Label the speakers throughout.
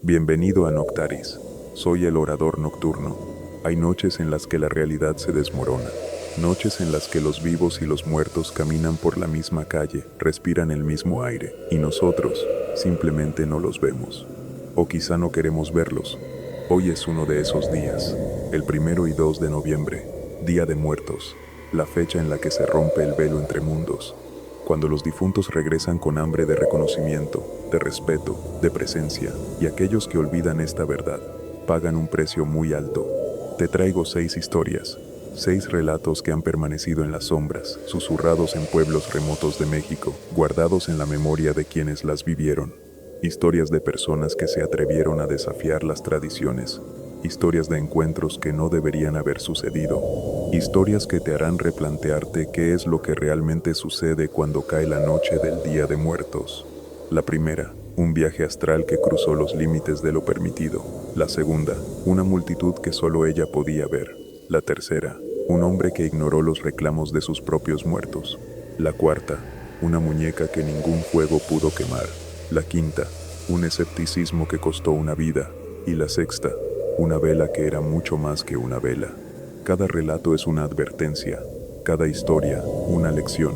Speaker 1: Bienvenido a Noctaris. Soy el orador nocturno. Hay noches en las que la realidad se desmorona. Noches en las que los vivos y los muertos caminan por la misma calle, respiran el mismo aire, y nosotros simplemente no los vemos. O quizá no queremos verlos. Hoy es uno de esos días, el 1 y 2 de noviembre, Día de Muertos, la fecha en la que se rompe el velo entre mundos, cuando los difuntos regresan con hambre de reconocimiento, de respeto, de presencia, y aquellos que olvidan esta verdad, pagan un precio muy alto. Te traigo 6 historias, 6 relatos que han permanecido en las sombras, susurrados en pueblos remotos de México, guardados en la memoria de quienes las vivieron. Historias de personas que se atrevieron a desafiar las tradiciones, historias de encuentros que no deberían haber sucedido, historias que te harán replantearte qué es lo que realmente sucede cuando cae la noche del Día de Muertos. La primera, un viaje astral que cruzó los límites de lo permitido. La segunda, una multitud que solo ella podía ver. La tercera, un hombre que ignoró los reclamos de sus propios muertos. La cuarta, una muñeca que ningún fuego pudo quemar. La quinta, un escepticismo que costó una vida. Y la sexta, una vela que era mucho más que una vela. Cada relato es una advertencia, cada historia, una lección.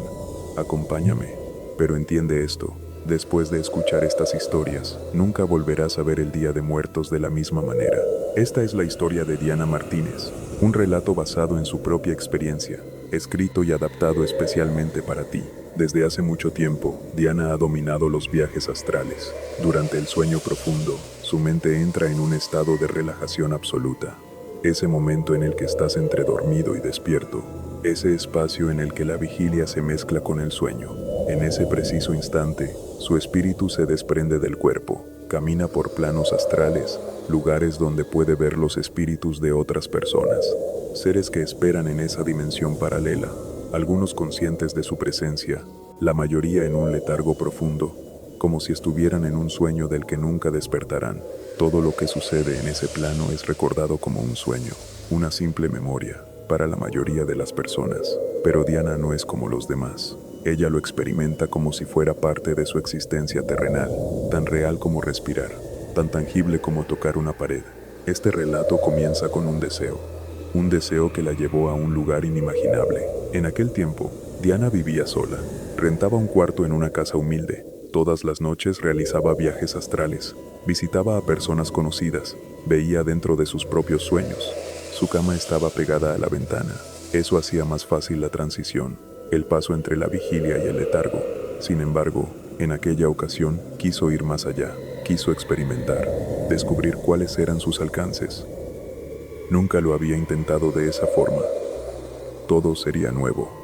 Speaker 1: Acompáñame, pero entiende esto. Después de escuchar estas historias, nunca volverás a ver el Día de Muertos de la misma manera. Esta es la historia de Diana Martínez, un relato basado en su propia experiencia, escrito y adaptado especialmente para ti. Desde hace mucho tiempo, Diana ha dominado los viajes astrales. Durante el sueño profundo, su mente entra en un estado de relajación absoluta. Ese momento en el que estás entre dormido y despierto, ese espacio en el que la vigilia se mezcla con el sueño. En ese preciso instante, su espíritu se desprende del cuerpo, camina por planos astrales, lugares donde puede ver los espíritus de otras personas, seres que esperan en esa dimensión paralela, algunos conscientes de su presencia, la mayoría en un letargo profundo, como si estuvieran en un sueño del que nunca despertarán. Todo lo que sucede en ese plano es recordado como un sueño, una simple memoria, para la mayoría de las personas. Pero Diana no es como los demás. Ella lo experimenta como si fuera parte de su existencia terrenal, tan real como respirar, tan tangible como tocar una pared. Este relato comienza con un deseo que la llevó a un lugar inimaginable. En aquel tiempo, Diana vivía sola, rentaba un cuarto en una casa humilde. Todas las noches realizaba viajes astrales, visitaba a personas conocidas, veía dentro de sus propios sueños. Su cama estaba pegada a la ventana. Eso hacía más fácil la transición, el paso entre la vigilia y el letargo. Sin embargo, en aquella ocasión quiso ir más allá, quiso experimentar, descubrir cuáles eran sus alcances. Nunca lo había intentado de esa forma. Todo sería nuevo.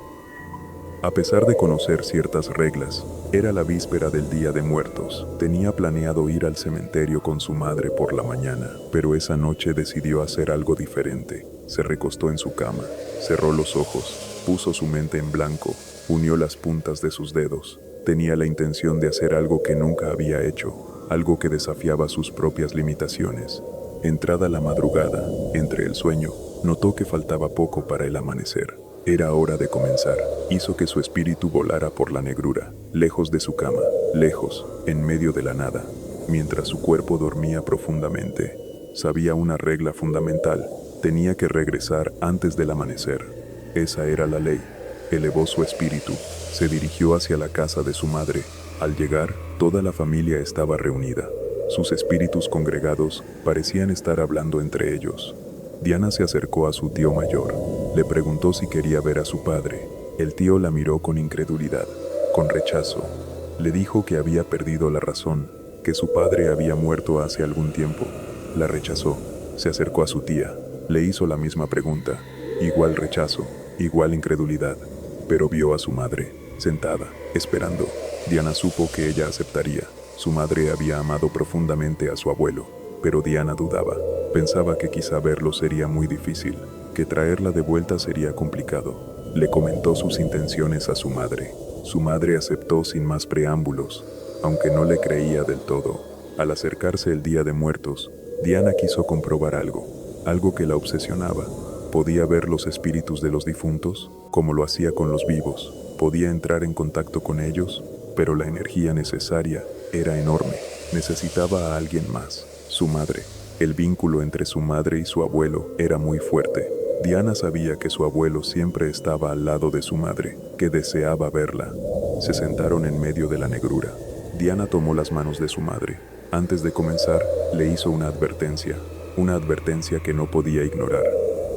Speaker 1: A pesar de conocer ciertas reglas, era la víspera del Día de Muertos. Tenía planeado ir al cementerio con su madre por la mañana, pero esa noche decidió hacer algo diferente. Se recostó en su cama, cerró los ojos, puso su mente en blanco, unió las puntas de sus dedos. Tenía la intención de hacer algo que nunca había hecho, algo que desafiaba sus propias limitaciones. Entrada la madrugada, entre el sueño, notó que faltaba poco para el amanecer. Era hora de comenzar. Hizo que su espíritu volara por la negrura, lejos de su cama, lejos, en medio de la nada, mientras su cuerpo dormía profundamente. Sabía una regla fundamental: tenía que regresar antes del amanecer. Esa era la ley. Elevó su espíritu, se dirigió hacia la casa de su madre. Al llegar, toda la familia estaba reunida. Sus espíritus congregados parecían estar hablando entre ellos. Diana se acercó a su tío mayor. Le preguntó si quería ver a su padre. El tío la miró con incredulidad, con rechazo. Le dijo que había perdido la razón, que su padre había muerto hace algún tiempo. La rechazó. Se acercó a su tía. Le hizo la misma pregunta. Igual rechazo, igual incredulidad. Pero vio a su madre, sentada, esperando. Diana supo que ella aceptaría. Su madre había amado profundamente a su abuelo, pero Diana dudaba. Pensaba que quizá verlo sería muy difícil, que traerla de vuelta sería complicado. Le comentó sus intenciones a su madre. Su madre aceptó sin más preámbulos, aunque no le creía del todo. Al acercarse el Día de Muertos, Diana quiso comprobar algo que la obsesionaba. Podía ver los espíritus de los difuntos, como lo hacía con los vivos. Podía entrar en contacto con ellos, pero la energía necesaria era enorme. Necesitaba a alguien más. Su madre. El vínculo entre su madre y su abuelo era muy fuerte. Diana sabía que su abuelo siempre estaba al lado de su madre, que deseaba verla. Se sentaron en medio de la negrura. Diana tomó las manos de su madre. Antes de comenzar, le hizo una advertencia que no podía ignorar.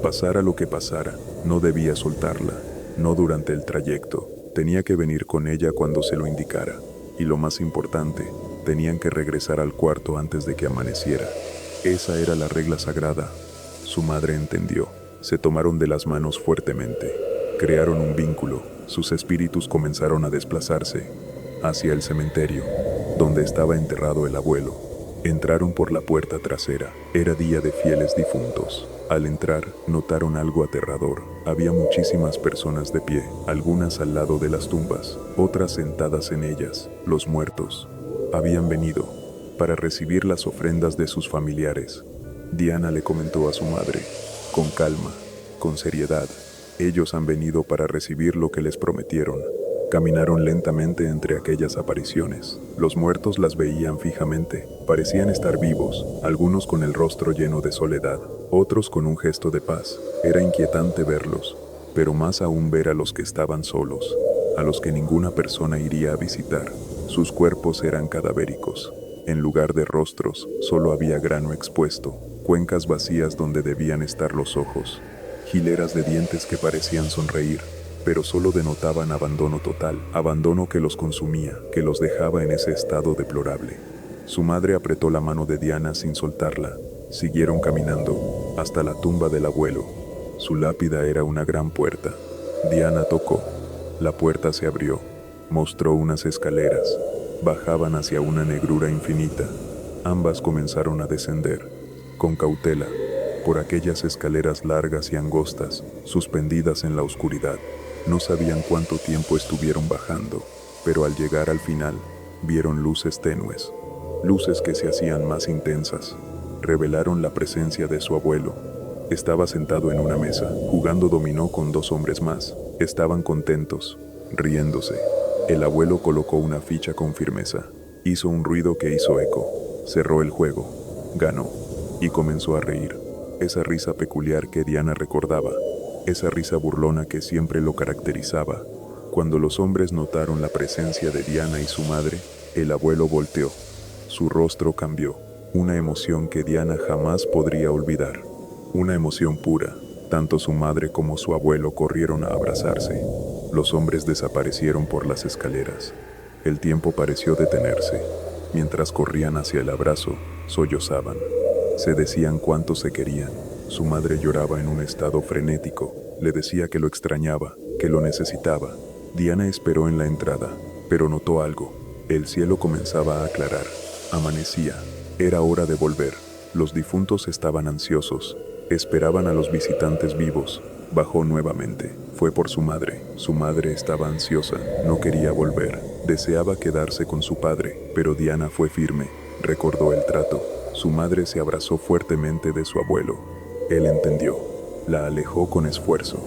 Speaker 1: Pasara lo que pasara, no debía soltarla, no durante el trayecto. Tenía que venir con ella cuando se lo indicara. Y lo más importante, tenían que regresar al cuarto antes de que amaneciera. Esa era la regla sagrada. Su madre entendió. Se tomaron de las manos fuertemente. Crearon un vínculo. Sus espíritus comenzaron a desplazarse hacia el cementerio, donde estaba enterrado el abuelo. Entraron por la puerta trasera. Era día de fieles difuntos. Al entrar, notaron algo aterrador. Había muchísimas personas de pie, algunas al lado de las tumbas, otras sentadas en ellas. Los muertos habían venido para recibir las ofrendas de sus familiares. Diana le comentó a su madre, con calma, con seriedad: ellos han venido para recibir lo que les prometieron. Caminaron lentamente entre aquellas apariciones. Los muertos las veían fijamente. Parecían estar vivos, algunos con el rostro lleno de soledad, otros con un gesto de paz. Era inquietante verlos, pero más aún ver a los que estaban solos, a los que ninguna persona iría a visitar. Sus cuerpos eran cadavéricos. En lugar de rostros, solo había grano expuesto, cuencas vacías donde debían estar los ojos, hileras de dientes que parecían sonreír, pero solo denotaban abandono total, abandono que los consumía, que los dejaba en ese estado deplorable. Su madre apretó la mano de Diana sin soltarla. Siguieron caminando hasta la tumba del abuelo. Su lápida era una gran puerta. Diana tocó. La puerta se abrió. Mostró unas escaleras. Bajaban hacia una negrura infinita. Ambas comenzaron a descender, con cautela, por aquellas escaleras largas y angostas, suspendidas en la oscuridad. No sabían cuánto tiempo estuvieron bajando, pero al llegar al final, vieron luces tenues, luces que se hacían más intensas. Revelaron la presencia de su abuelo. Estaba sentado en una mesa, jugando dominó con dos hombres más. Estaban contentos, riéndose. El abuelo colocó una ficha con firmeza. Hizo un ruido que hizo eco. Cerró el juego. Ganó. Y comenzó a reír. Esa risa peculiar que Diana recordaba. Esa risa burlona que siempre lo caracterizaba. Cuando los hombres notaron la presencia de Diana y su madre, el abuelo volteó. Su rostro cambió. Una emoción que Diana jamás podría olvidar. Una emoción pura. Tanto su madre como su abuelo corrieron a abrazarse. Los hombres desaparecieron por las escaleras. El tiempo pareció detenerse. Mientras corrían hacia el abrazo, sollozaban. Se decían cuánto se querían. Su madre lloraba en un estado frenético. Le decía que lo extrañaba, que lo necesitaba. Diana esperó en la entrada, pero notó algo. El cielo comenzaba a aclarar. Amanecía. Era hora de volver. Los difuntos estaban ansiosos. Esperaban a los visitantes vivos. Bajó nuevamente. Fue por su madre. Su madre estaba ansiosa. No quería volver. Deseaba quedarse con su padre, pero Diana fue firme. Recordó el trato. Su madre se abrazó fuertemente de su abuelo. Él entendió. La alejó con esfuerzo.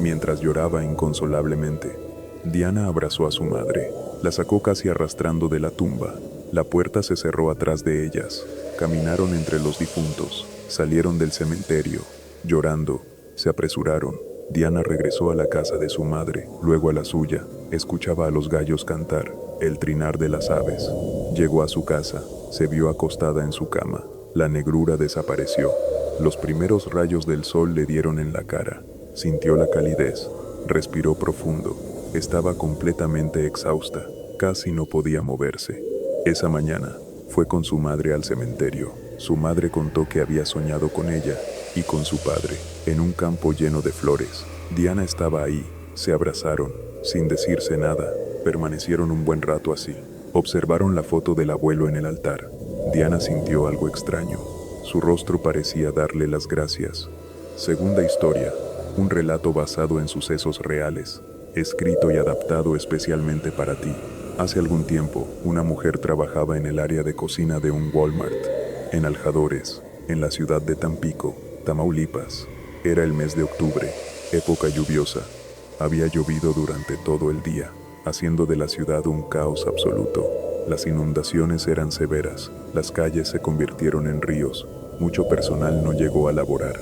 Speaker 1: Mientras lloraba inconsolablemente, Diana abrazó a su madre. La sacó casi arrastrando de la tumba. La puerta se cerró atrás de ellas. Caminaron entre los difuntos. Salieron del cementerio. Llorando, se apresuraron. Diana regresó a la casa de su madre, luego a la suya. Escuchaba a los gallos cantar, el trinar de las aves. Llegó a su casa. Se vio acostada en su cama. La negrura desapareció. Los primeros rayos del sol le dieron en la cara. Sintió la calidez. Respiró profundo. Estaba completamente exhausta. Casi no podía moverse. Esa mañana, fue con su madre al cementerio. Su madre contó que había soñado con ella y con su padre, en un campo lleno de flores. Diana estaba ahí. Se abrazaron, sin decirse nada. Permanecieron un buen rato así. Observaron la foto del abuelo en el altar. Diana sintió algo extraño. Su rostro parecía darle las gracias. Segunda historia, un relato basado en sucesos reales, escrito y adaptado especialmente para ti. Hace algún tiempo, una mujer trabajaba en el área de cocina de un Walmart, en Aljadores, en la ciudad de Tampico, Tamaulipas. Era el mes de octubre, época lluviosa. Había llovido durante todo el día, haciendo de la ciudad un caos absoluto. Las inundaciones eran severas, las calles se convirtieron en ríos, mucho personal no llegó a laborar.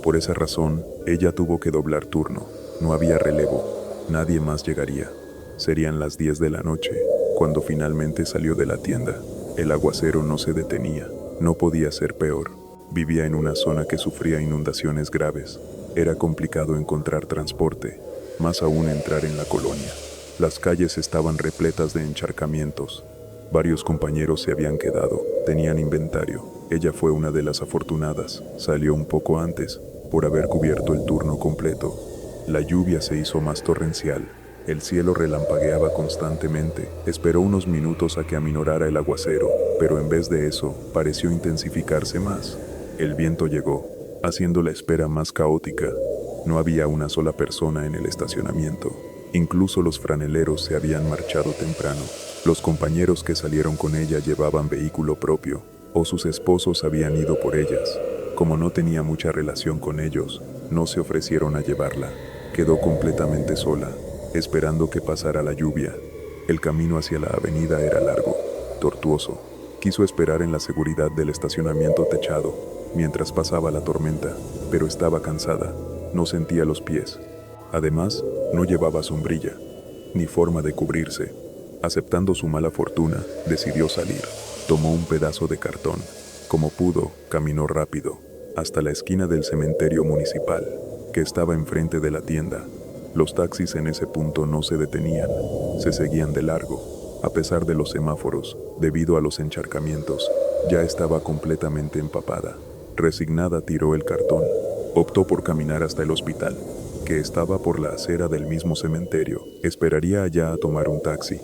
Speaker 1: Por esa razón, ella tuvo que doblar turno. No había relevo, nadie más llegaría. Serían las 10 de la noche, cuando finalmente salió de la tienda. El aguacero no se detenía, no podía ser peor. Vivía en una zona que sufría inundaciones graves. Era complicado encontrar transporte, más aún entrar en la colonia. Las calles estaban repletas de encharcamientos. Varios compañeros se habían quedado, tenían inventario. Ella fue una de las afortunadas, salió un poco antes, por haber cubierto el turno completo. La lluvia se hizo más torrencial, el cielo relampagueaba constantemente. Esperó unos minutos a que aminorara el aguacero, pero en vez de eso, pareció intensificarse más. El viento llegó, haciendo la espera más caótica. No había una sola persona en el estacionamiento. Incluso los franeleros se habían marchado temprano. Los compañeros que salieron con ella llevaban vehículo propio, o sus esposos habían ido por ellas. Como no tenía mucha relación con ellos, no se ofrecieron a llevarla. Quedó completamente sola, esperando que pasara la lluvia. El camino hacia la avenida era largo, tortuoso. Quiso esperar en la seguridad del estacionamiento techado, mientras pasaba la tormenta, pero estaba cansada, no sentía los pies. Además, no llevaba sombrilla, ni forma de cubrirse. Aceptando su mala fortuna, decidió salir. Tomó un pedazo de cartón. Como pudo, caminó rápido, hasta la esquina del cementerio municipal, que estaba enfrente de la tienda. Los taxis en ese punto no se detenían, se seguían de largo. A pesar de los semáforos, debido a los encharcamientos, ya estaba completamente empapada. Resignada tiró el cartón. Optó por caminar hasta el hospital, que estaba por la acera del mismo cementerio. Esperaría allá a tomar un taxi.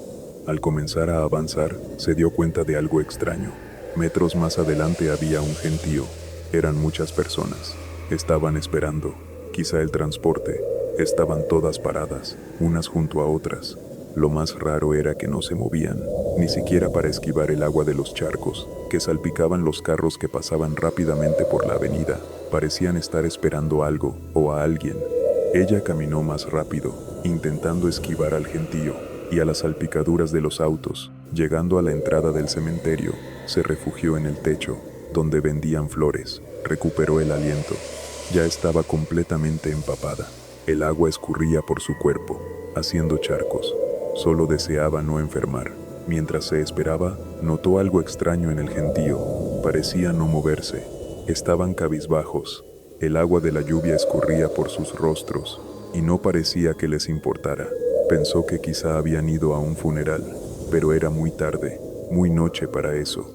Speaker 1: Al comenzar a avanzar, se dio cuenta de algo extraño. Metros más adelante había un gentío. Eran muchas personas. Estaban esperando, quizá el transporte. Estaban todas paradas, unas junto a otras. Lo más raro era que no se movían, ni siquiera para esquivar el agua de los charcos, que salpicaban los carros que pasaban rápidamente por la avenida. Parecían estar esperando algo o a alguien. Ella caminó más rápido, intentando esquivar al gentío y a las salpicaduras de los autos. Llegando a la entrada del cementerio, se refugió en el techo, donde vendían flores. Recuperó el aliento. Ya estaba completamente empapada. El agua escurría por su cuerpo, haciendo charcos. Solo deseaba no enfermar. Mientras se esperaba, notó algo extraño en el gentío. Parecía no moverse. Estaban cabizbajos. El agua de la lluvia escurría por sus rostros, y no parecía que les importara. Pensó que quizá habían ido a un funeral, pero era muy tarde, muy noche para eso.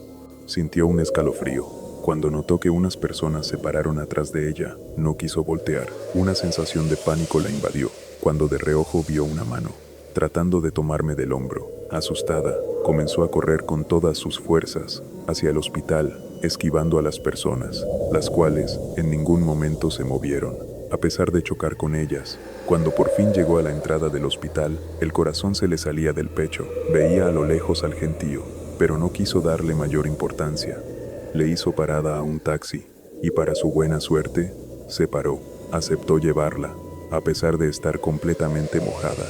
Speaker 1: Sintió un escalofrío. Cuando notó que unas personas se pararon atrás de ella, no quiso voltear. Una sensación de pánico la invadió, cuando de reojo vio una mano, tratando de tomarme del hombro. Asustada, comenzó a correr con todas sus fuerzas, hacia el hospital, esquivando a las personas, las cuales en ningún momento se movieron, a pesar de chocar con ellas. Cuando por fin llegó a la entrada del hospital, el corazón se le salía del pecho. Veía a lo lejos al gentío, pero no quiso darle mayor importancia. Le hizo parada a un taxi, y para su buena suerte, se paró. Aceptó llevarla, a pesar de estar completamente mojada.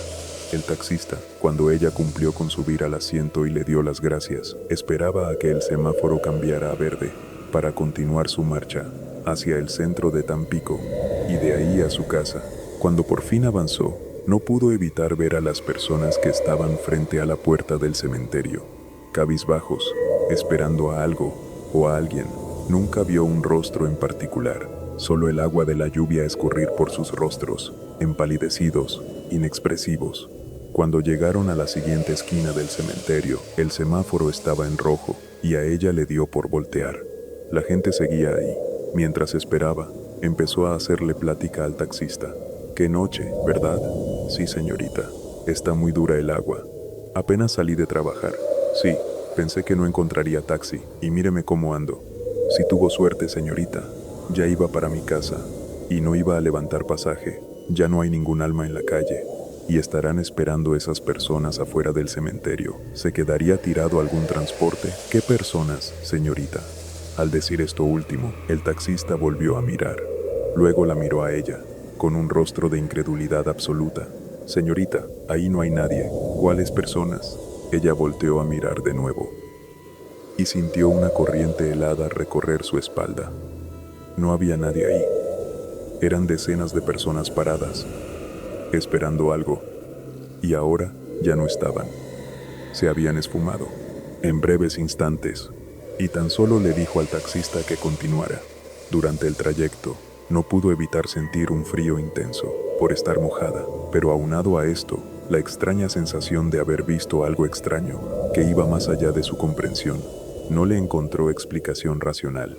Speaker 1: El taxista, cuando ella cumplió con subir al asiento y le dio las gracias, esperaba a que el semáforo cambiara a verde, para continuar su marcha hacia el centro de Tampico, y de ahí a su casa. Cuando por fin avanzó, no pudo evitar ver a las personas que estaban frente a la puerta del cementerio, cabizbajos, esperando a algo o a alguien. Nunca vio un rostro en particular, solo el agua de la lluvia escurrir por sus rostros, empalidecidos, inexpresivos. Cuando llegaron a la siguiente esquina del cementerio, el semáforo estaba en rojo, y a ella le dio por voltear. La gente seguía ahí. Mientras esperaba, empezó a hacerle plática al taxista. «Qué noche, ¿verdad?» «Sí, señorita. Está muy dura el agua. Apenas salí de trabajar. Sí, pensé que no encontraría taxi, y míreme cómo ando. Sí tuvo suerte, señorita. Ya iba para mi casa, y no iba a levantar pasaje. Ya no hay ningún alma en la calle, y estarán esperando esas personas afuera del cementerio. ¿Se quedaría tirado algún transporte?» «¿Qué personas, señorita?» Al decir esto último, el taxista volvió a mirar. Luego la miró a ella, con un rostro de incredulidad absoluta. «Señorita, ahí no hay nadie. ¿Cuáles personas?» Ella volteó a mirar de nuevo y sintió una corriente helada recorrer su espalda. No había nadie ahí. Eran decenas de personas paradas, esperando algo, y ahora ya no estaban. Se habían esfumado en breves instantes, y tan solo le dijo al taxista que continuara. Durante el trayecto, no pudo evitar sentir un frío intenso por estar mojada, pero aunado a esto, la extraña sensación de haber visto algo extraño que iba más allá de su comprensión. No le encontró explicación racional,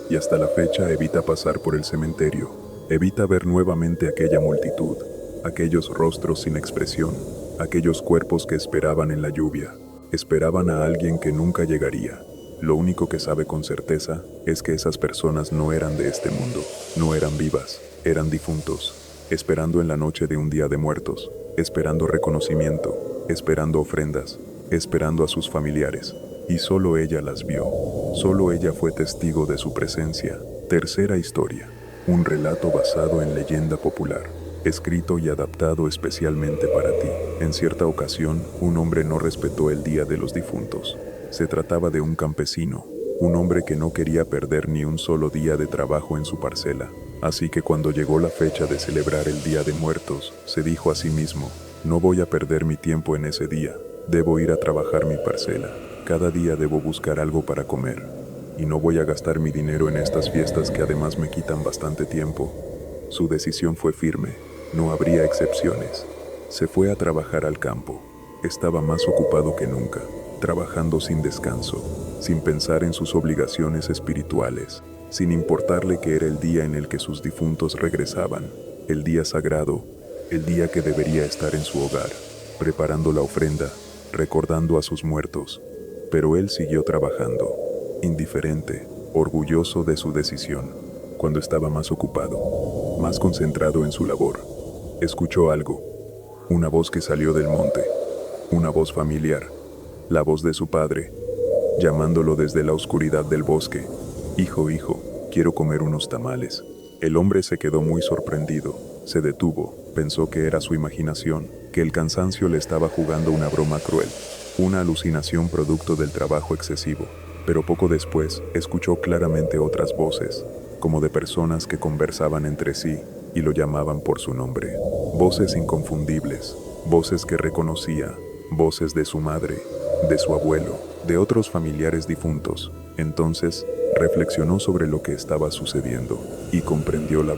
Speaker 1: y hasta la fecha evita pasar por el cementerio, evita ver nuevamente aquella multitud, aquellos rostros sin expresión, aquellos cuerpos que esperaban en la lluvia, esperaban a alguien que nunca llegaría. Lo único que sabe con certeza es que esas personas no eran de este mundo, no eran vivas, eran difuntos, esperando en la noche de un día de muertos, esperando reconocimiento, esperando ofrendas, esperando a sus familiares. Y solo ella las vio, solo ella fue testigo de su presencia. Tercera historia, un relato basado en leyenda popular, escrito y adaptado especialmente para ti. En cierta ocasión, un hombre no respetó el Día de los Difuntos. Se trataba de un campesino, un hombre que no quería perder ni un solo día de trabajo en su parcela. Así que cuando llegó la fecha de celebrar el Día de Muertos, se dijo a sí mismo: no voy a perder mi tiempo en ese día, debo ir a trabajar mi parcela. Cada día debo buscar algo para comer, y no voy a gastar mi dinero en estas fiestas que además me quitan bastante tiempo. Su decisión fue firme, no habría excepciones. Se fue a trabajar al campo. Estaba más ocupado que nunca, trabajando sin descanso, sin pensar en sus obligaciones espirituales, sin importarle que era el día en el que sus difuntos regresaban, el día sagrado, el día que debería estar en su hogar, preparando la ofrenda, recordando a sus muertos. Pero él siguió trabajando, indiferente, orgulloso de su decisión. Cuando estaba más ocupado, más concentrado en su labor, escuchó algo, una voz que salió del monte, una voz familiar, la voz de su padre, llamándolo desde la oscuridad del bosque: hijo, hijo, quiero comer unos tamales. El hombre se quedó muy sorprendido, se detuvo, pensó que era su imaginación, que el cansancio le estaba jugando una broma cruel, una alucinación producto del trabajo excesivo. Pero poco después, escuchó claramente otras voces, como de personas que conversaban entre sí y lo llamaban por su nombre. Voces inconfundibles, voces que reconocía, voces de su madre, de su abuelo, de otros familiares difuntos. Entonces, reflexionó sobre lo que estaba sucediendo y comprendió la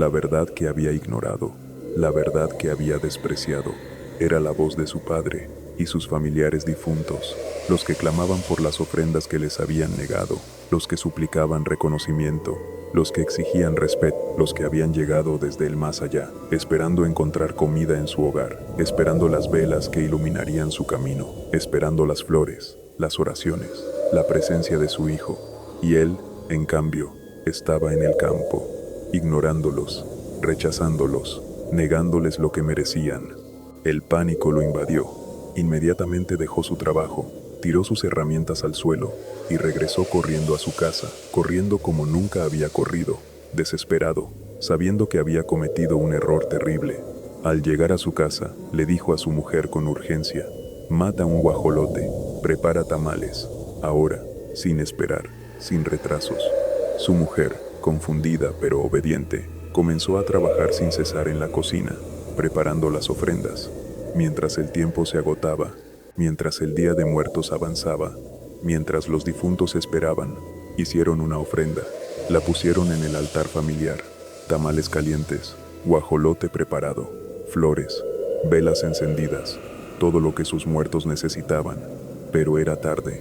Speaker 1: verdad que había ignorado, la verdad que había despreciado. Era la voz de su padre y sus familiares difuntos, los que clamaban por las ofrendas que les habían negado, los que suplicaban reconocimiento, los que exigían respeto, los que habían llegado desde el más allá, esperando encontrar comida en su hogar, esperando las velas que iluminarían su camino, esperando las flores, las oraciones, la presencia de su hijo. Y él, en cambio, estaba en el campo, ignorándolos, rechazándolos, negándoles lo que merecían. El pánico lo invadió. Inmediatamente dejó su trabajo, tiró sus herramientas al suelo y regresó corriendo a su casa, corriendo como nunca había corrido, desesperado, sabiendo que había cometido un error terrible. Al llegar a su casa, le dijo a su mujer con urgencia: mata un guajolote, prepara tamales, ahora, sin esperar, sin retrasos. Su mujer, confundida pero obediente, comenzó a trabajar sin cesar en la cocina, preparando las ofrendas. Mientras el tiempo se agotaba, mientras el Día de Muertos avanzaba, mientras los difuntos esperaban, hicieron una ofrenda, la pusieron en el altar familiar: tamales calientes, guajolote preparado, flores, velas encendidas, todo lo que sus muertos necesitaban. Pero era tarde,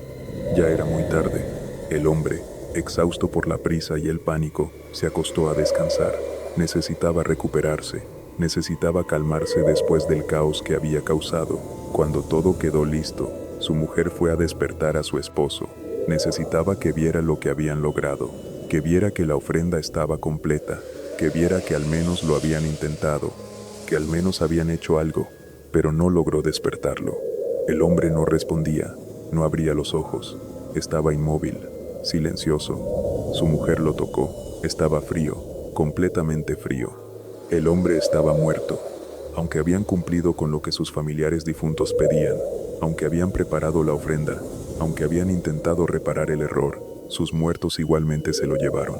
Speaker 1: ya era muy tarde. El hombre, exhausto por la prisa y el pánico, se acostó a descansar. Necesitaba recuperarse. Necesitaba calmarse después del caos que había causado. Cuando todo quedó listo, su mujer fue a despertar a su esposo. Necesitaba que viera lo que habían logrado, que viera que la ofrenda estaba completa, que viera que al menos lo habían intentado, que al menos habían hecho algo, pero no logró despertarlo. El hombre no respondía, no abría los ojos, estaba inmóvil, silencioso. Su mujer lo tocó, estaba frío, completamente frío. El hombre estaba muerto. Aunque habían cumplido con lo que sus familiares difuntos pedían, Aunque habían preparado la ofrenda, aunque habían intentado reparar el error, sus muertos igualmente se lo llevaron.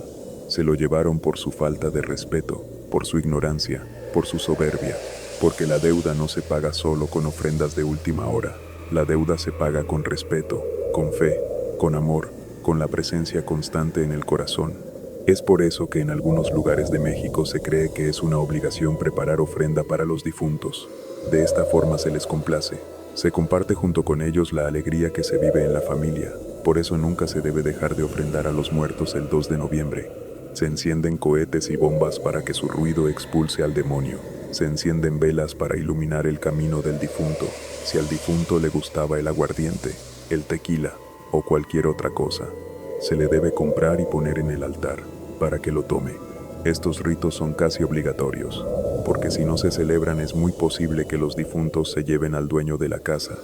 Speaker 1: Se lo llevaron por su falta de respeto, por su ignorancia, por su soberbia, porque la deuda no se paga solo con ofrendas de última hora. La deuda se paga con respeto, con fe, con amor, con la presencia constante en el corazón. Es por eso que en algunos lugares de México se cree que es una obligación preparar ofrenda para los difuntos. De esta forma se les complace. Se comparte junto con ellos la alegría que se vive en la familia. Por eso nunca se debe dejar de ofrendar a los muertos el 2 de noviembre. Se encienden cohetes y bombas para que su ruido expulse al demonio. Se encienden velas para iluminar el camino del difunto. Si al difunto le gustaba el aguardiente, el tequila o cualquier otra cosa, se le debe comprar y poner en el altar para que lo tome. Estos ritos son casi obligatorios, porque si no se celebran es muy posible que los difuntos se lleven al dueño de la casa.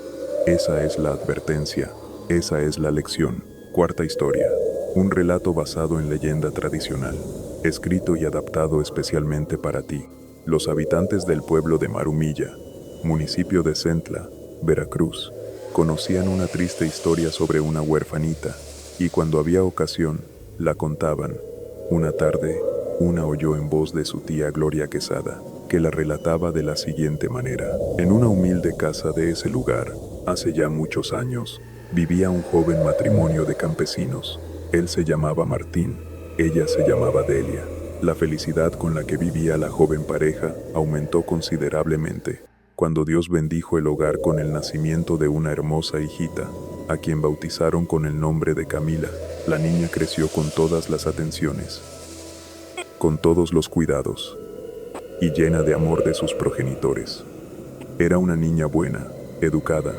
Speaker 1: Esa es la advertencia, esa es la lección. Cuarta historia. Un relato basado en leyenda tradicional, escrito y adaptado especialmente para ti. Los habitantes del pueblo de Marumilla, municipio de Centla, Veracruz, conocían una triste historia sobre una huerfanita, y cuando había ocasión, la contaban. Una tarde, una oyó en voz de su tía Gloria Quesada, que la relataba de la siguiente manera. En una humilde casa de ese lugar, hace ya muchos años, vivía un joven matrimonio de campesinos. Él se llamaba Martín, ella se llamaba Delia. La felicidad con la que vivía la joven pareja aumentó considerablemente cuando Dios bendijo el hogar con el nacimiento de una hermosa hijita, a quien bautizaron con el nombre de Camila. La niña creció con todas las atenciones, con todos los cuidados, y llena de amor de sus progenitores. Era una niña buena, educada,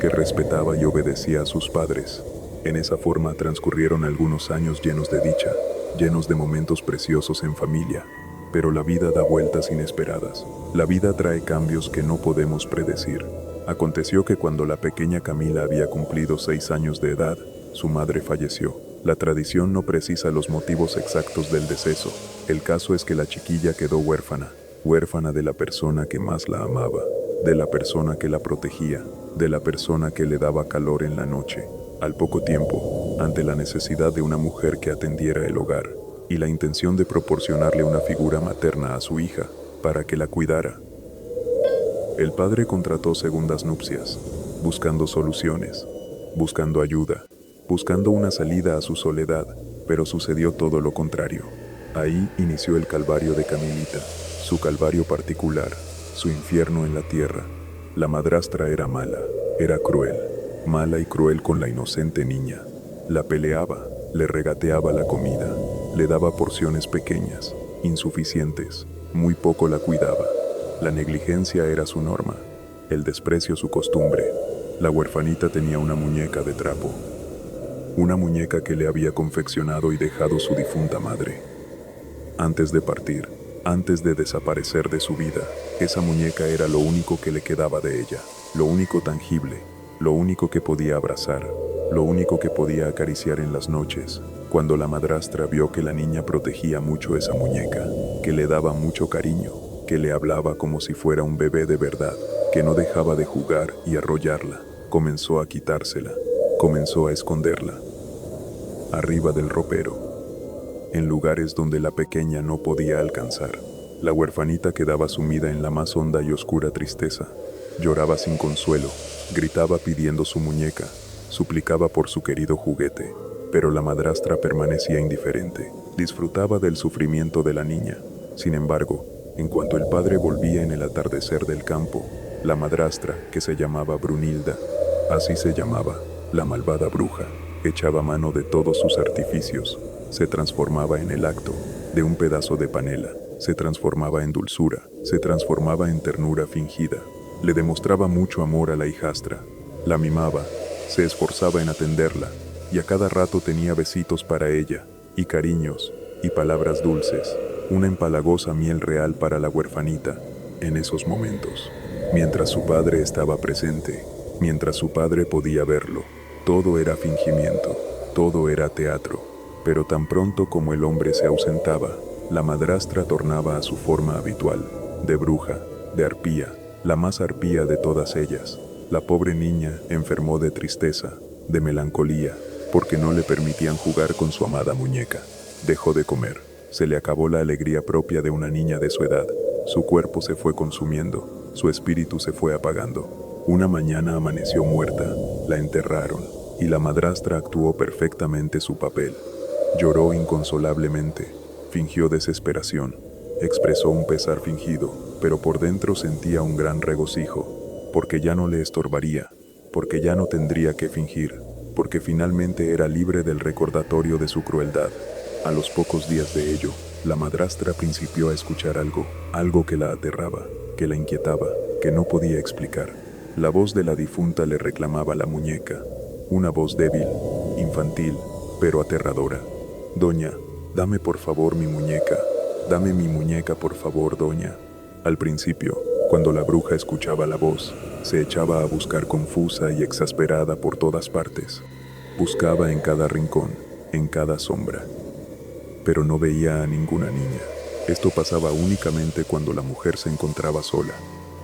Speaker 1: que respetaba y obedecía a sus padres. En esa forma transcurrieron algunos años llenos de dicha, llenos de momentos preciosos en familia. Pero la vida da vueltas inesperadas. La vida trae cambios que no podemos predecir. Aconteció que cuando la pequeña Camila había cumplido 6 años de edad, su madre falleció. La tradición no precisa los motivos exactos del deceso. El caso es que la chiquilla quedó huérfana, huérfana de la persona que más la amaba, de la persona que la protegía, de la persona que le daba calor en la noche. Al poco tiempo, ante la necesidad de una mujer que atendiera el hogar, y la intención de proporcionarle una figura materna a su hija, para que la cuidara, el padre contrató segundas nupcias, buscando soluciones, buscando ayuda, buscando una salida a su soledad, pero sucedió todo lo contrario. Ahí inició el calvario de Camilita, su calvario particular, su infierno en la tierra. La madrastra era mala, era cruel, mala y cruel con la inocente niña. La peleaba, le regateaba la comida, le daba porciones pequeñas, insuficientes, muy poco la cuidaba. La negligencia era su norma, el desprecio su costumbre. La huerfanita tenía una muñeca de trapo, una muñeca que le había confeccionado y dejado su difunta madre. Antes de partir, antes de desaparecer de su vida, esa muñeca era lo único que le quedaba de ella, lo único tangible, lo único que podía abrazar, lo único que podía acariciar en las noches, cuando la madrastra vio que la niña protegía mucho esa muñeca, que le daba mucho cariño, que le hablaba como si fuera un bebé de verdad, que no dejaba de jugar y arrollarla, comenzó a quitársela, comenzó a esconderla, arriba del ropero, en lugares donde la pequeña no podía alcanzar. La huerfanita quedaba sumida en la más honda y oscura tristeza, lloraba sin consuelo, gritaba pidiendo su muñeca, suplicaba por su querido juguete, pero la madrastra permanecía indiferente, disfrutaba del sufrimiento de la niña. Sin embargo, en cuanto el padre volvía en el atardecer del campo, la madrastra, que se llamaba Brunilda, así se llamaba, la malvada bruja, echaba mano de todos sus artificios, se transformaba en el acto de un pedazo de panela, se transformaba en dulzura, se transformaba en ternura fingida, le demostraba mucho amor a la hijastra, la mimaba, se esforzaba en atenderla, y a cada rato tenía besitos para ella, y cariños, y palabras dulces, una empalagosa miel real para la huerfanita. En esos momentos, mientras su padre estaba presente, mientras su padre podía verlo, todo era fingimiento, todo era teatro, pero tan pronto como el hombre se ausentaba, la madrastra tornaba a su forma habitual, de bruja, de arpía, la más arpía de todas ellas. La pobre niña enfermó de tristeza, de melancolía, porque no le permitían jugar con su amada muñeca. Dejó de comer. Se le acabó la alegría propia de una niña de su edad. Su cuerpo se fue consumiendo, su espíritu se fue apagando. Una mañana amaneció muerta, la enterraron, y la madrastra actuó perfectamente su papel. Lloró inconsolablemente, fingió desesperación, expresó un pesar fingido, pero por dentro sentía un gran regocijo, porque ya no le estorbaría, porque ya no tendría que fingir, porque finalmente era libre del recordatorio de su crueldad. A los pocos días de ello, la madrastra principió a escuchar algo que la aterraba, que la inquietaba, que no podía explicar. La voz de la difunta le reclamaba la muñeca, una voz débil, infantil, pero aterradora. Doña, dame por favor mi muñeca, dame mi muñeca por favor, doña. Al principio, cuando la bruja escuchaba la voz, se echaba a buscar confusa y exasperada por todas partes. Buscaba en cada rincón, en cada sombra, pero no veía a ninguna niña. Esto pasaba únicamente cuando la mujer se encontraba sola.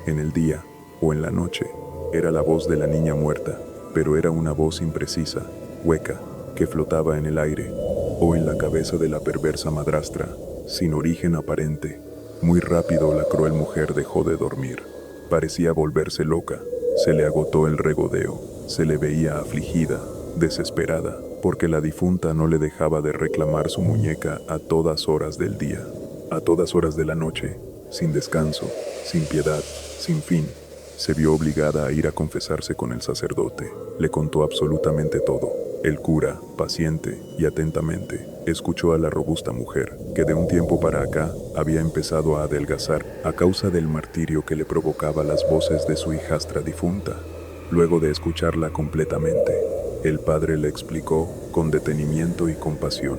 Speaker 1: En el día o en la noche, era la voz de la niña muerta, pero era una voz imprecisa, hueca, que flotaba en el aire, o en la cabeza de la perversa madrastra, sin origen aparente. Muy rápido la cruel mujer dejó de dormir. Parecía volverse loca, se le agotó el regodeo, se le veía afligida, desesperada, porque la difunta no le dejaba de reclamar su muñeca a todas horas del día, a todas horas de la noche, sin descanso, sin piedad, sin fin. Se vio obligada a ir a confesarse con el sacerdote. Le contó absolutamente todo. El cura, paciente y atentamente, escuchó a la robusta mujer, que de un tiempo para acá había empezado a adelgazar a causa del martirio que le provocaba las voces de su hijastra difunta. Luego de escucharla completamente, el padre le explicó con detenimiento y compasión: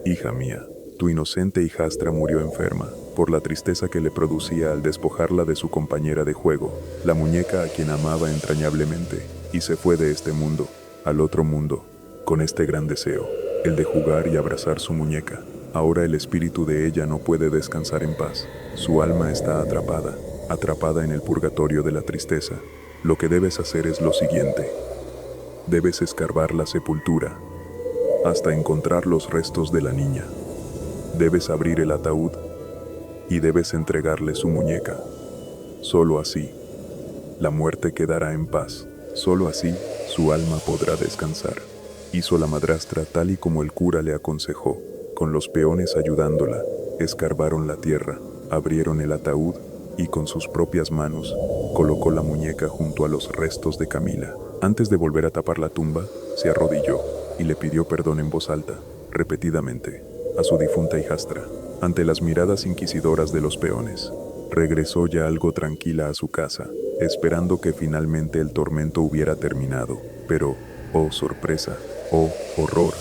Speaker 1: «Hija mía, tu inocente hijastra murió enferma por la tristeza que le producía al despojarla de su compañera de juego, la muñeca a quien amaba entrañablemente, y se fue de este mundo, al otro mundo, con este gran deseo, el de jugar y abrazar su muñeca. Ahora el espíritu de ella no puede descansar en paz. Su alma está atrapada, atrapada en el purgatorio de la tristeza. Lo que debes hacer es lo siguiente. Debes escarbar la sepultura hasta encontrar los restos de la niña. Debes abrir el ataúd y debes entregarle su muñeca. Solo así, la muerte quedará en paz. Solo así, su alma podrá descansar». Hizo la madrastra tal y como el cura le aconsejó. Con los peones ayudándola, escarbaron la tierra, abrieron el ataúd y con sus propias manos colocó la muñeca junto a los restos de Camila. Antes de volver a tapar la tumba, se arrodilló y le pidió perdón en voz alta, repetidamente, a su difunta hijastra. Ante las miradas inquisidoras de los peones, regresó ya algo tranquila a su casa, esperando que finalmente el tormento hubiera terminado. Pero, oh sorpresa, oh horror,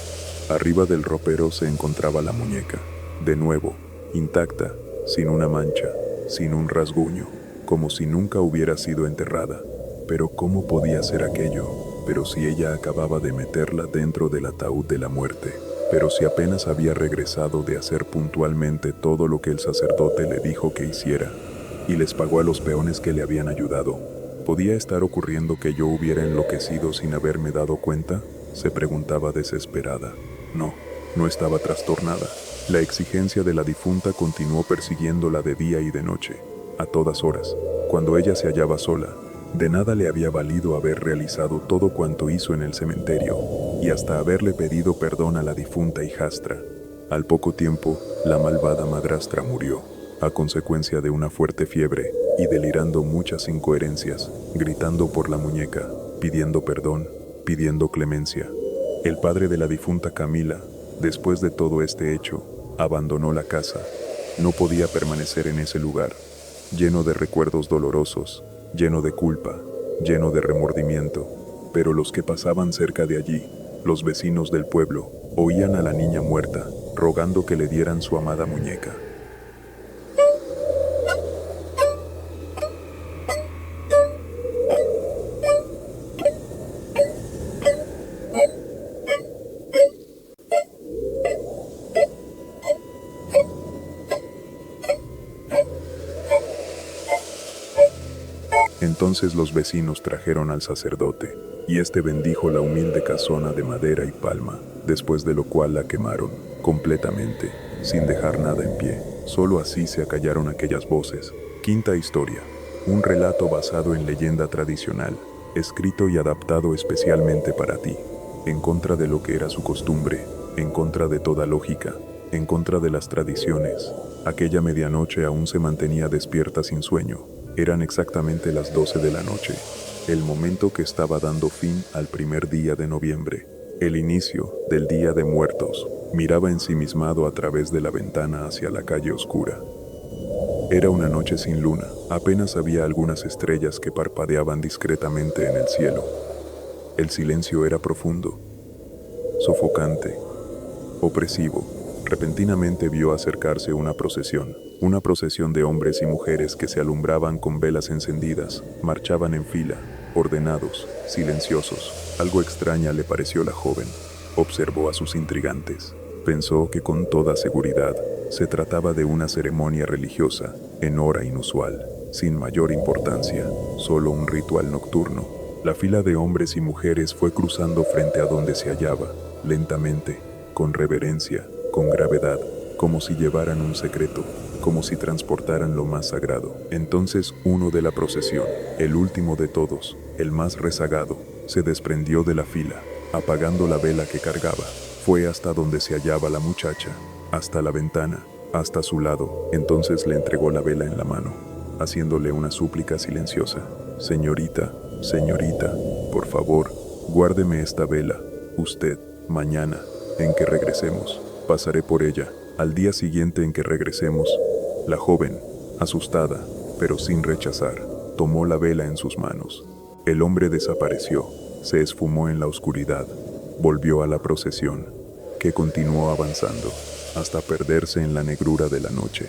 Speaker 1: arriba del ropero se encontraba la muñeca, de nuevo, intacta, sin una mancha, sin un rasguño, como si nunca hubiera sido enterrada. Pero ¿cómo podía ser aquello? Pero si ella acababa de meterla dentro del ataúd de la muerte. Pero si apenas había regresado de hacer puntualmente todo lo que el sacerdote le dijo que hiciera, y les pagó a los peones que le habían ayudado. ¿Podía estar ocurriendo que yo hubiera enloquecido sin haberme dado cuenta?, se preguntaba desesperada. No, no estaba trastornada. La exigencia de la difunta continuó persiguiéndola de día y de noche, a todas horas. Cuando ella se hallaba sola, de nada le había valido haber realizado todo cuanto hizo en el cementerio, y hasta haberle pedido perdón a la difunta hijastra. Al poco tiempo, la malvada madrastra murió, a consecuencia de una fuerte fiebre, y delirando muchas incoherencias, gritando por la muñeca, pidiendo perdón, pidiendo clemencia. El padre de la difunta Camila, después de todo este hecho, abandonó la casa. No podía permanecer en ese lugar, lleno de recuerdos dolorosos, lleno de culpa, lleno de remordimiento. Pero los que pasaban cerca de allí, los vecinos del pueblo, oían a la niña muerta, rogando que le dieran su amada muñeca. Entonces los vecinos trajeron al sacerdote, y este bendijo la humilde casona de madera y palma, después de lo cual la quemaron completamente, sin dejar nada en pie. Solo así se acallaron aquellas voces. Quinta historia. Un relato basado en leyenda tradicional, escrito y adaptado especialmente para ti, en contra de lo que era su costumbre, en contra de toda lógica, en contra de las tradiciones. Aquella medianoche aún se mantenía despierta sin sueño. Eran exactamente las 12 de la noche, el momento que estaba dando fin al primer día de noviembre, el inicio del Día de Muertos. Miraba ensimismado a través de la ventana hacia la calle oscura. Era una noche sin luna, apenas había algunas estrellas que parpadeaban discretamente en el cielo. El silencio era profundo, sofocante, opresivo. Repentinamente vio acercarse una procesión de hombres y mujeres que se alumbraban con velas encendidas, marchaban en fila, ordenados, silenciosos. Algo extraña le pareció la joven. Observó a sus intrigantes. Pensó que con toda seguridad se trataba de una ceremonia religiosa, en hora inusual, sin mayor importancia, solo un ritual nocturno. La fila de hombres y mujeres fue cruzando frente a donde se hallaba, lentamente, con reverencia, con gravedad, como si llevaran un secreto, como si transportaran lo más sagrado. Entonces uno de la procesión, el último de todos, el más rezagado, se desprendió de la fila, apagando la vela que cargaba. Fue hasta donde se hallaba la muchacha, hasta la ventana, hasta su lado. Entonces le entregó la vela en la mano, haciéndole una súplica silenciosa. Señorita, señorita, por favor, guárdeme esta vela. Usted, mañana, en que regresemos, pasaré por ella. Al día siguiente en que regresemos. La joven, asustada, pero sin rechazar, tomó la vela en sus manos. El hombre desapareció, se esfumó en la oscuridad, volvió a la procesión, que continuó avanzando, hasta perderse en la negrura de la noche.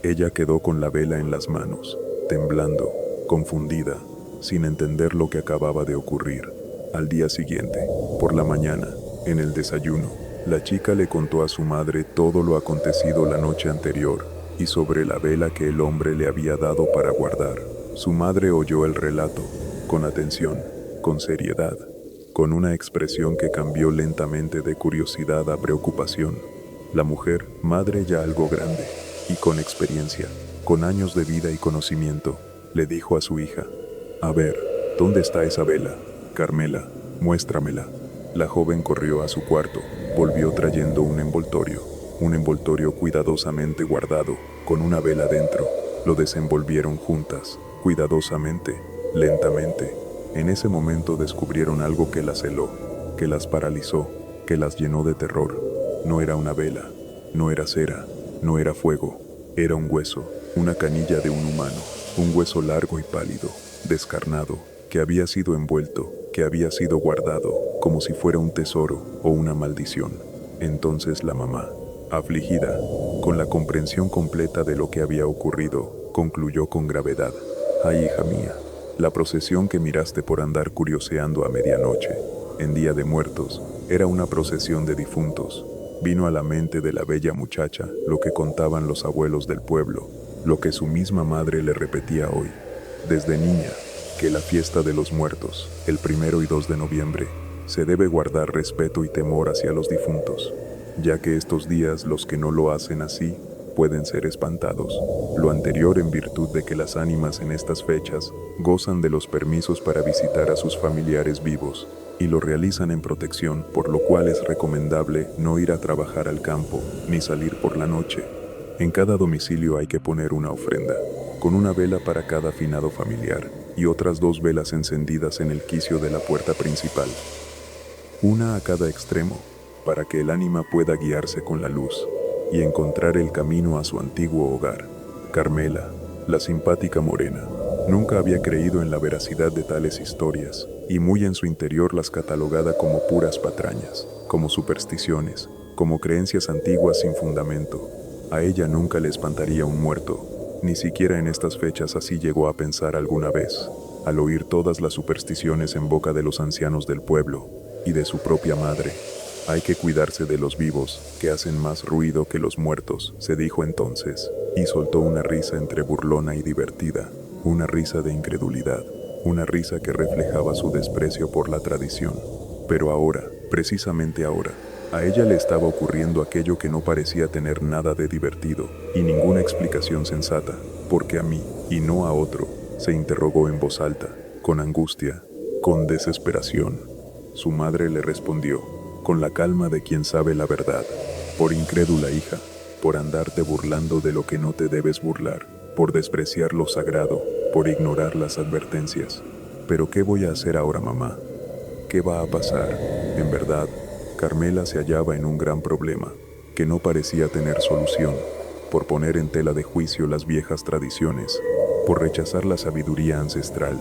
Speaker 1: Ella quedó con la vela en las manos, temblando, confundida, sin entender lo que acababa de ocurrir. Al día siguiente, por la mañana, en el desayuno, la chica le contó a su madre todo lo acontecido la noche anterior y sobre la vela que el hombre le había dado para guardar. Su madre oyó el relato, con atención, con seriedad, con una expresión que cambió lentamente de curiosidad a preocupación. La mujer, madre ya algo grande, y con experiencia, con años de vida y conocimiento, le dijo a su hija: «A ver, ¿dónde está esa vela? Carmela, muéstramela». La joven corrió a su cuarto, volvió trayendo un envoltorio cuidadosamente guardado, con una vela dentro. Lo desenvolvieron juntas, cuidadosamente, lentamente. En ese momento descubrieron algo que las heló, que las paralizó, que las llenó de terror. No era una vela, no era cera, no era fuego, era un hueso, una canilla de un humano, un hueso largo y pálido, descarnado, que había sido envuelto, que había sido guardado, como si fuera un tesoro o una maldición. Entonces la mamá, afligida, con la comprensión completa de lo que había ocurrido, concluyó con gravedad: «Ay, hija mía, la procesión que miraste por andar curioseando a medianoche, en Día de Muertos, era una procesión de difuntos». Vino a la mente de la bella muchacha lo que contaban los abuelos del pueblo, lo que su misma madre le repetía hoy, desde niña, que la fiesta de los muertos, el 1 y 2 de noviembre, se debe guardar respeto y temor hacia los difuntos, ya que estos días los que no lo hacen así pueden ser espantados. Lo anterior en virtud de que las ánimas en estas fechas gozan de los permisos para visitar a sus familiares vivos y lo realizan en protección, por lo cual es recomendable no ir a trabajar al campo ni salir por la noche. En cada domicilio hay que poner una ofrenda, con una vela para cada finado familiar y otras 2 velas encendidas en el quicio de la puerta principal, una a cada extremo, para que el ánima pueda guiarse con la luz y encontrar el camino a su antiguo hogar. Carmela, la simpática morena, nunca había creído en la veracidad de tales historias, y muy en su interior las catalogaba como puras patrañas, como supersticiones, como creencias antiguas sin fundamento. A ella nunca le espantaría un muerto, ni siquiera en estas fechas así llegó a pensar alguna vez, al oír todas las supersticiones en boca de los ancianos del pueblo y de su propia madre. Hay que cuidarse de los vivos, que hacen más ruido que los muertos, se dijo entonces, y soltó una risa entre burlona y divertida, una risa de incredulidad. una risa que reflejaba su desprecio por la tradición. Pero ahora, precisamente ahora, a ella le estaba ocurriendo aquello que no parecía tener nada de divertido y ninguna explicación sensata. ¿Por qué a mí y no a otro?, se interrogó en voz alta, con angustia, con desesperación. Su madre le respondió, con la calma de quien sabe la verdad: por incrédula, hija, por andarte burlando de lo que no te debes burlar, por despreciar lo sagrado, por ignorar las advertencias. ¿Pero qué voy a hacer ahora, mamá? ¿Qué va a pasar? En verdad, Carmela se hallaba en un gran problema, que no parecía tener solución. Por poner en tela de juicio las viejas tradiciones, por rechazar la sabiduría ancestral,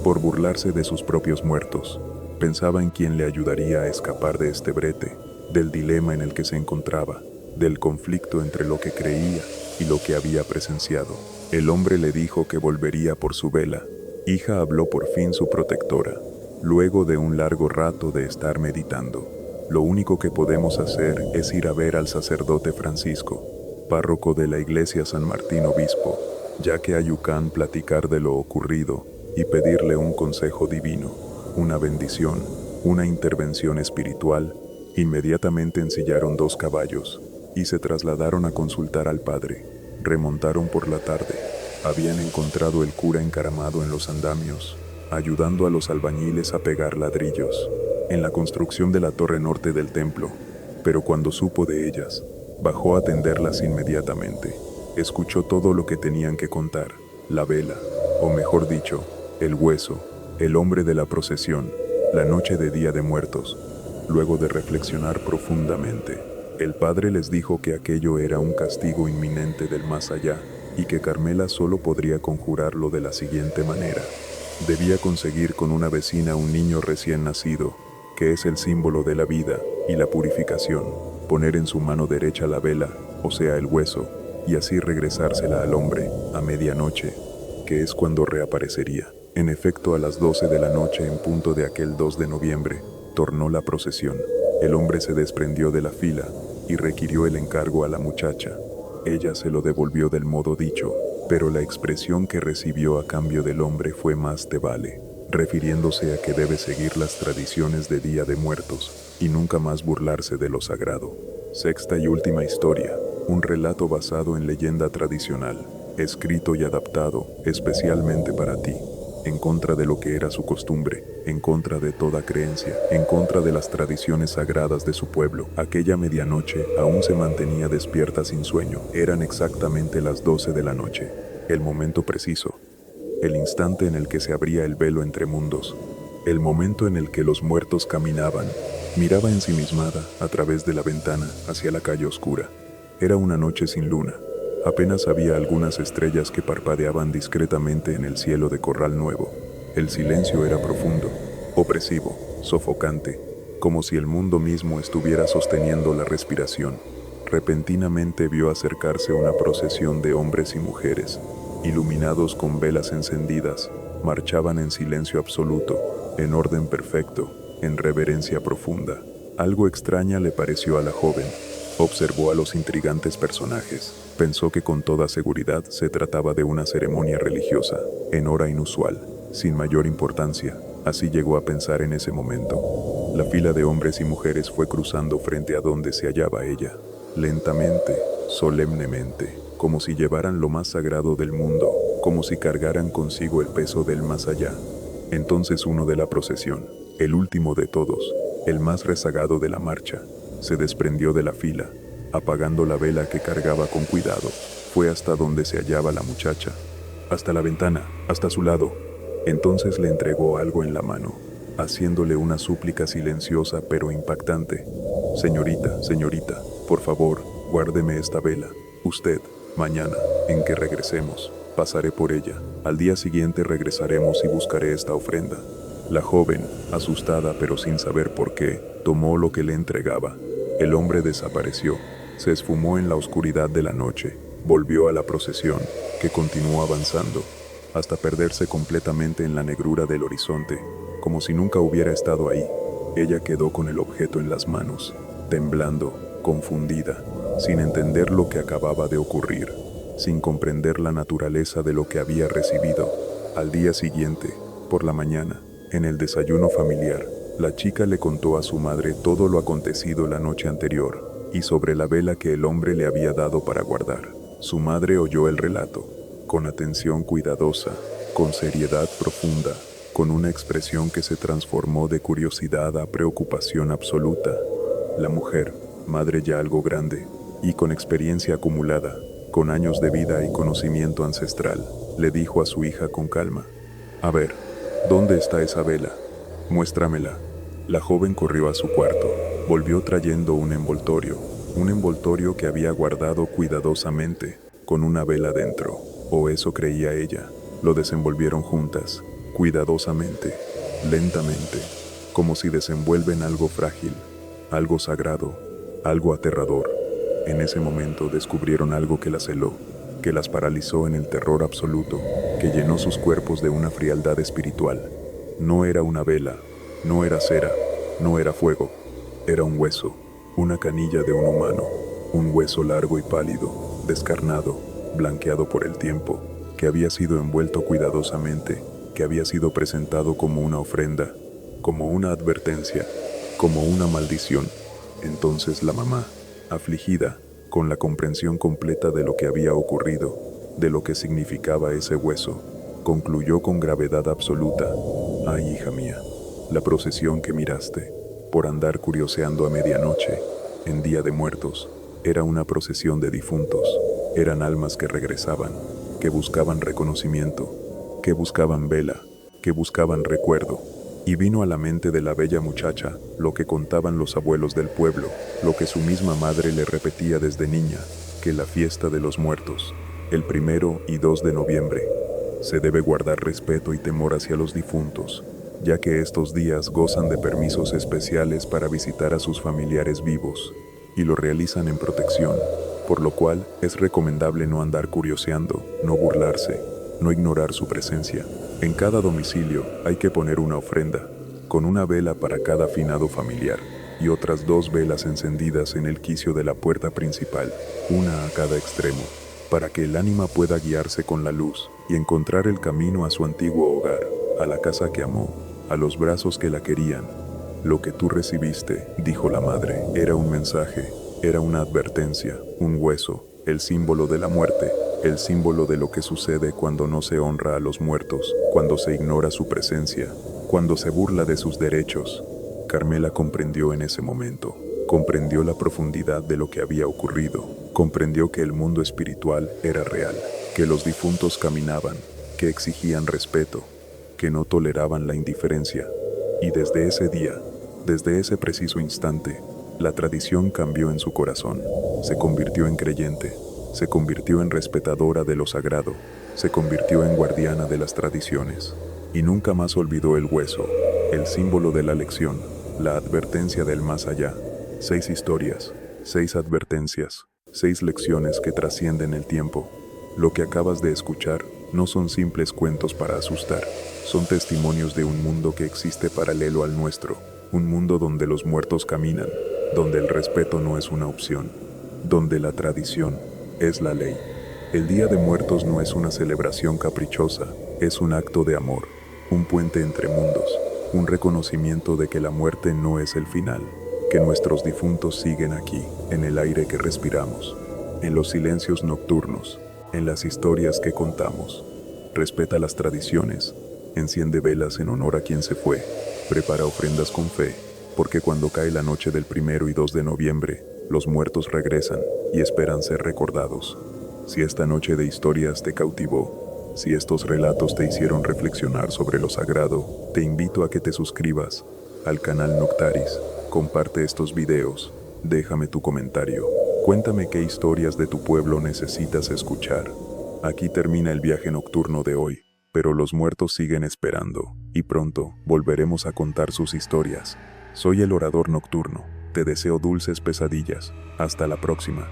Speaker 1: por burlarse de sus propios muertos, pensaba en quién le ayudaría a escapar de este brete, del dilema en el que se encontraba, del conflicto entre lo que creía y lo que había presenciado. El hombre le dijo que volvería por su vela. Hija, habló por fin su protectora, luego de un largo rato de estar meditando. Lo único que podemos hacer es ir a ver al sacerdote Francisco, párroco de la iglesia San Martín Obispo, ya que a Yucán platicar de lo ocurrido y pedirle un consejo divino, una bendición, una intervención espiritual. Inmediatamente ensillaron 2 caballos y se trasladaron a consultar al padre. Remontaron por la tarde. Habían encontrado el cura encaramado en los andamios, ayudando a los albañiles a pegar ladrillos en la construcción de la torre norte del templo, pero cuando supo de ellas, bajó a atenderlas inmediatamente. Escuchó todo lo que tenían que contar: la vela, o mejor dicho, el hueso, el hombre de la procesión, la noche de Día de Muertos. Luego de reflexionar profundamente, el padre les dijo que aquello era un castigo inminente del más allá y que Carmela solo podría conjurarlo de la siguiente manera. Debía conseguir con una vecina un niño recién nacido, que es el símbolo de la vida y la purificación, poner en su mano derecha la vela, o sea el hueso, y así regresársela al hombre a medianoche, que es cuando reaparecería. En efecto, a las 12 de la noche en punto de aquel 2 de noviembre, tornó la procesión. El hombre se desprendió de la fila y requirió el encargo a la muchacha. Ella se lo devolvió del modo dicho, pero la expresión que recibió a cambio del hombre fue más te vale, refiriéndose a que debe seguir las tradiciones de Día de Muertos y nunca más burlarse de lo sagrado. Sexta y última historia, un relato basado en leyenda tradicional, escrito y adaptado especialmente para ti, en contra de lo que era su costumbre, en contra de toda creencia, en contra de las tradiciones sagradas de su pueblo. Aquella medianoche aún se mantenía despierta sin sueño. Eran exactamente las 12 de la noche, el momento preciso, el instante en el que se abría el velo entre mundos, el momento en el que los muertos caminaban. Miraba ensimismada a través de la ventana hacia la calle oscura. Era una noche sin luna. Apenas había algunas estrellas que parpadeaban discretamente en el cielo de Corral Nuevo. El silencio era profundo, opresivo, sofocante, como si el mundo mismo estuviera sosteniendo la respiración. Repentinamente vio acercarse una procesión de hombres y mujeres, iluminados con velas encendidas. Marchaban en silencio absoluto, en orden perfecto, en reverencia profunda. Algo extraña le pareció a la joven. Observó a los intrigantes personajes. Pensó que con toda seguridad se trataba de una ceremonia religiosa, en hora inusual, sin mayor importancia. Así llegó a pensar en ese momento. La fila de hombres y mujeres fue cruzando frente a donde se hallaba ella, lentamente, solemnemente, como si llevaran lo más sagrado del mundo, como si cargaran consigo el peso del más allá. Entonces uno de la procesión, el último de todos, el más rezagado de la marcha, se desprendió de la fila, apagando la vela que cargaba con cuidado. Fue hasta donde se hallaba la muchacha, hasta la ventana, hasta su lado. Entonces le entregó algo en la mano, haciéndole una súplica silenciosa pero impactante. Señorita, señorita, por favor, guárdeme esta vela. Usted, mañana, en que regresemos, pasaré por ella. Al día siguiente regresaremos y buscaré esta ofrenda. La joven, asustada pero sin saber por qué, tomó lo que le entregaba. El hombre desapareció, se esfumó en la oscuridad de la noche, volvió a la procesión, que continuó avanzando, hasta perderse completamente en la negrura del horizonte, como si nunca hubiera estado ahí. Ella quedó con el objeto en las manos, temblando, confundida, sin entender lo que acababa de ocurrir, sin comprender la naturaleza de lo que había recibido. Al día siguiente, Por la mañana, en el desayuno familiar, la chica le contó a su madre todo lo acontecido la noche anterior y sobre la vela que el hombre le había dado para guardar. Su madre oyó el relato, con atención cuidadosa, con seriedad profunda, con una expresión que se transformó de curiosidad a preocupación absoluta. La mujer, madre ya algo grande, y con experiencia acumulada, con años de vida y conocimiento ancestral, le dijo a su hija con calma: «A ver, ¿dónde está esa vela? Muéstramela». La joven corrió a su cuarto, volvió trayendo un envoltorio que había guardado cuidadosamente, con una vela dentro, o eso creía ella. Lo desenvolvieron juntas, cuidadosamente, lentamente, como si desenvuelven algo frágil, algo sagrado, algo aterrador. En ese momento descubrieron algo que las heló, que las paralizó en el terror absoluto, que llenó sus cuerpos de una frialdad espiritual. No era una vela, no era cera, no era fuego, era un hueso, una canilla de un humano, un hueso largo y pálido, descarnado, blanqueado por el tiempo, que había sido envuelto cuidadosamente, que había sido presentado como una ofrenda, como una advertencia, como una maldición. Entonces la mamá, afligida, con la comprensión completa de lo que había ocurrido, de lo que significaba ese hueso, concluyó con gravedad absoluta: «Ay, hija mía, la procesión que miraste, por andar curioseando a medianoche, en Día de Muertos, era una procesión de difuntos, eran almas que regresaban, que buscaban reconocimiento, que buscaban vela, que buscaban recuerdo». Y vino a la mente de la bella muchacha lo que contaban los abuelos del pueblo, lo que su misma madre le repetía desde niña, que la fiesta de los muertos, el 1 y 2 de noviembre, se debe guardar respeto y temor hacia los difuntos, ya que estos días gozan de permisos especiales para visitar a sus familiares vivos, y lo realizan en protección, por lo cual es recomendable no andar curioseando, no burlarse, no ignorar su presencia. En cada domicilio hay que poner una ofrenda, con una vela para cada finado familiar, y otras 2 velas encendidas en el quicio de la puerta principal, una a cada extremo, para que el ánima pueda guiarse con la luz y encontrar el camino a su antiguo hogar, a la casa que amó, a los brazos que la querían. «Lo que tú recibiste», dijo la madre, «era un mensaje, era una advertencia, un hueso, el símbolo de la muerte, el símbolo de lo que sucede cuando no se honra a los muertos, cuando se ignora su presencia, cuando se burla de sus derechos». Carmela comprendió en ese momento, comprendió la profundidad de lo que había ocurrido, comprendió que el mundo espiritual era real, que los difuntos caminaban, que exigían respeto, que no toleraban la indiferencia. Y desde ese día, desde ese preciso instante, la tradición cambió en su corazón, se convirtió en creyente, se convirtió en respetadora de lo sagrado, se convirtió en guardiana de las tradiciones, y nunca más olvidó el hueso, el símbolo de la lección, la advertencia del más allá. 6 historias, 6 advertencias, 6 lecciones que trascienden el tiempo. Lo que acabas de escuchar no son simples cuentos para asustar, son testimonios de un mundo que existe paralelo al nuestro, un mundo donde los muertos caminan, donde el respeto no es una opción, donde la tradición es la ley. El Día de Muertos no es una celebración caprichosa, es un acto de amor, un puente entre mundos, un reconocimiento de que la muerte no es el final, que nuestros difuntos siguen aquí, en el aire que respiramos, en los silencios nocturnos, en las historias que contamos. Respeta las tradiciones, enciende velas en honor a quien se fue, prepara ofrendas con fe, porque cuando cae la noche del 1 y 2 de noviembre, los muertos regresan y esperan ser recordados. Si esta noche de historias te cautivó, si estos relatos te hicieron reflexionar sobre lo sagrado, te invito a que te suscribas al canal Noctaris, comparte estos videos, déjame tu comentario, cuéntame qué historias de tu pueblo necesitas escuchar. Aquí termina el viaje nocturno de hoy, pero los muertos siguen esperando, y pronto volveremos a contar sus historias. Soy el orador nocturno, te deseo dulces pesadillas, hasta la próxima.